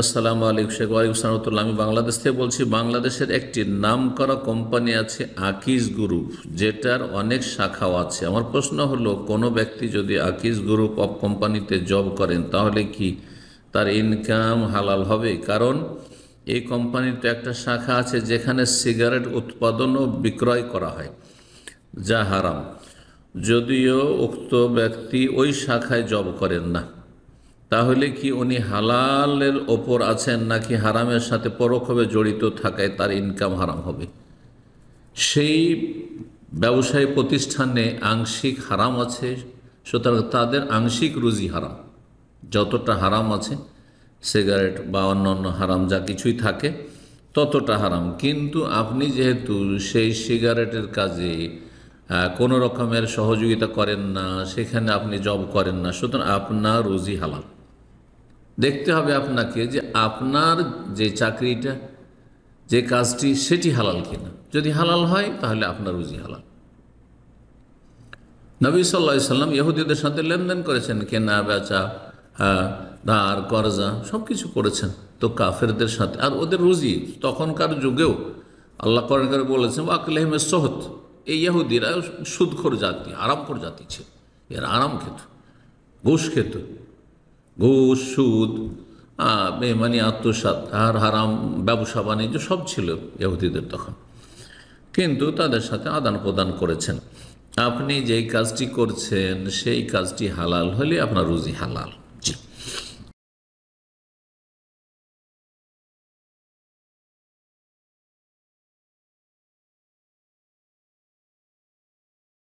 আসসালামু আলাইকুম শেখ। ওয়ালাইকুম আসসালাম ওয়া রাহমাতুল্লাহ। আমি বাংলাদেশ থেকে বলছি। বাংলাদেশের একটি নামকরা কোম্পানি আছে আকিজ গ্রুপ, যেটার অনেক শাখাও আছে। আমার প্রশ্ন হলো, কোনো ব্যক্তি যদি আকিজ গ্রুপ অফ কোম্পানিতে জব করেন তাহলে কি তার ইনকাম হালাল হবে? কারণ এই কোম্পানির তো একটা শাখা আছে যেখানে সিগারেট উৎপাদন ও বিক্রয় করা হয়, যা হারাম। যদিও উক্ত ব্যক্তি ওই শাখায় জব করেন না, তাহলে কি উনি হালালের ওপর আছেন নাকি হারামের সাথে পরোক্ষভাবে জড়িত থাকায় তার ইনকাম হারাম হবে? সেই ব্যবসায়ী প্রতিষ্ঠানে আংশিক হারাম আছে, সুতরাং তাদের আংশিক রুজি হারাম। যতটা হারাম আছে সিগারেট বা অন্য অন্য হারাম যা কিছুই থাকে ততটা হারাম। কিন্তু আপনি যেহেতু সেই সিগারেটের কাজে কোনো রকমের সহযোগিতা করেন না, সেখানে আপনি জব করেন না, সুতরাং আপনার রুজি হালাল। দেখতে হবে আপনাকে যে আপনার যে চাকরিটা, যে কাজটি, সেটি হালাল কিনা। যদি হালাল হয় তাহলে আপনার রুজি হালাল। নবী সাল্লাল্লাহু আলাইহি সাল্লাম ইহুদিদের সাথে লেনদেন করেছেন, কেনা বেচা, ধার কর্জা সব কিছু করেছেন। তো কাফেরদের সাথে আর ওদের রুজি তখনকার যুগেও আল্লাহ কোরআন করে বলেছেন ওয়াকলিহিমিস সুহুত। এই ইহুদিরা সুদখোর জাতি, আরামখোর জাতি ছিল। এরা আরাম খেত, ঘুষ খেত, ঘুষ, সুদ, বেমানি, আত্মসাৎ আর হারাম ব্যবসা বাণিজ্য সব ছিল ইহুদিদের তখন। কিন্তু তাদের সাথে আদান প্রদান করেছেন। আপনি যেই কাজটি করছেন সেই কাজটি হালাল হলে আপনার রুজি হালাল।